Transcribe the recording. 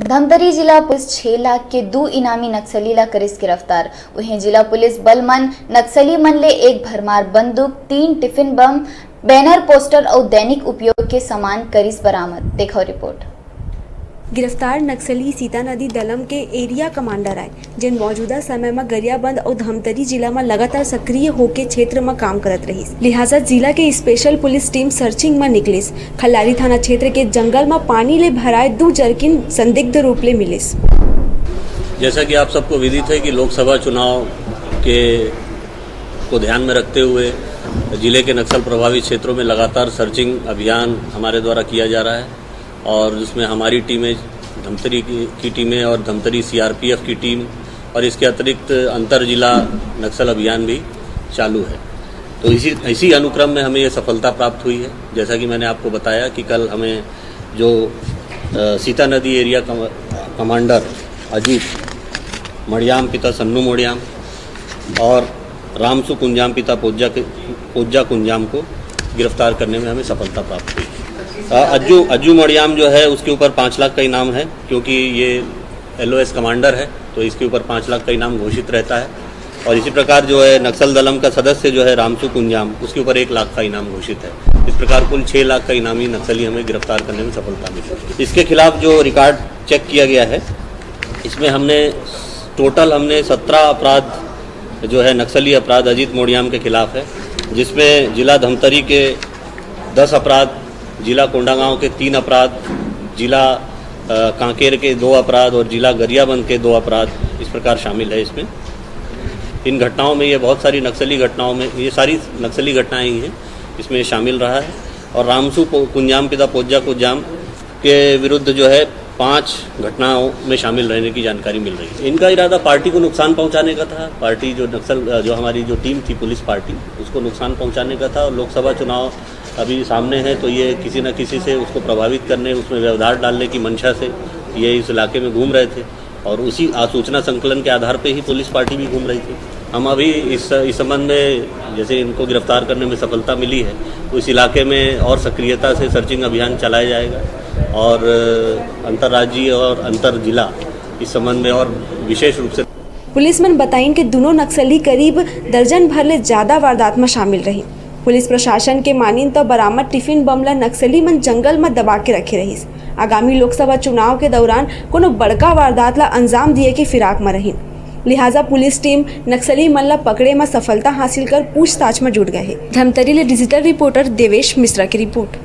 धमतरी जिला पुलिस 6 लाख के 2 इनामी नक्सली ला करिस गिरफ्तार। वहीं जिला पुलिस बल मन नक्सली मन ले एक भरमार बंदूक, 3 टिफिन बम, बैनर, पोस्टर और दैनिक उपयोग के सामान करिस बरामद। देखो रिपोर्ट। गिरफ्तार नक्सली सीता नदी दलम के एरिया कमांडर आए, जिन मौजूदा समय में गरियाबंद और धमतरी जिला में लगातार सक्रिय होके क्षेत्र में काम करत रही। लिहाजा जिला के स्पेशल पुलिस टीम सर्चिंग में निकलिस। खल्लारी थाना क्षेत्र के जंगल में पानी ले भराए 2 जरकिन संदिग्ध रूप ले मिलिस। जैसा कि आप सबको विदित है कि लोकसभा चुनाव के को ध्यान में रखते हुए जिले के नक्सल प्रभावित क्षेत्रों में लगातार सर्चिंग अभियान हमारे द्वारा किया जा रहा है और जिसमें हमारी टीमें, धमतरी की टीमें और धमतरी सीआरपीएफ की टीम और इसके अतिरिक्त अंतर जिला नक्सल अभियान भी चालू है। तो इसी अनुक्रम में हमें ये सफलता प्राप्त हुई है। जैसा कि मैंने आपको बताया कि कल हमें जो सीता नदी एरिया कमांडर अजीत मड़ियाम पिता सन्नू मड़ियाम और रामसु कुंजाम पिता पोज्जा कुंजाम को गिरफ्तार करने में हमें सफलता प्राप्त हुई। अज्जू मड़ियाम जो है उसके ऊपर 5 लाख का इनाम है, क्योंकि ये LOS कमांडर है तो इसके ऊपर 5 लाख का इनाम घोषित रहता है। और इसी प्रकार जो है नक्सल दलम का सदस्य जो है रामसु कुंजाम, उसके ऊपर 1 लाख का इनाम घोषित है। इस प्रकार कुल 6 लाख का इनामी नक्सली हमें गिरफ्तार करने में सफलता मिली। इसके खिलाफ जो रिकॉर्ड चेक किया गया है, इसमें हमने 17 अपराध जो है नक्सली अपराध अजीत मोड़ियाम के खिलाफ है, जिसमें जिला धमतरी के 10 अपराध, जिला कोंडागांव के 3 अपराध, जिला कांकेर के 2 अपराध और जिला गरियाबंद के 2 अपराध इस प्रकार शामिल है। इसमें इन घटनाओं में ये बहुत सारी नक्सली घटनाओं में ये सारी नक्सली घटनाएं ही हैं, इसमें शामिल रहा है। और रामसु कुंजाम पिता पोज्जा कुंजाम के विरुद्ध जो है 5 घटनाओं में शामिल रहने की जानकारी मिल रही है। इनका इरादा पार्टी को नुकसान पहुंचाने का था। पार्टी जो हमारी जो टीम थी पुलिस पार्टी, उसको नुकसान पहुंचाने का था। और लोकसभा चुनाव अभी सामने है तो ये किसी न किसी से उसको प्रभावित करने, उसमें व्यवधान डालने की मंशा से ये इस इलाके में घूम रहे थे और उसी आसूचना संकलन के आधार पे ही पुलिस पार्टी भी घूम रही थी। हम अभी इस संबंध में जैसे इनको गिरफ्तार करने में सफलता मिली है तो इस इलाके में और सक्रियता से सर्चिंग अभियान चलाया जाएगा और अंतर्राज्यीय और अंतर जिला इस संबंध में और विशेष रूप से पुलिसमैन बताइन कि दोनों नक्सली करीब दर्जन भर ले ज्यादा वारदात में शामिल रही। पुलिस प्रशासन के मानिन तो बरामद टिफिन बम ला नक्सली मन जंगल में दबा के रखे रहीस। आगामी लोकसभा चुनाव के दौरान कोनो बड़का वारदात ला अंजाम दिए के फिराक में रही। लिहाजा पुलिस टीम नक्सली मन ला पकड़े में सफलता हासिल कर पूछताछ में जुट गए है। धमतरी ले डिजिटल रिपोर्टर देवेश मिश्रा की रिपोर्ट।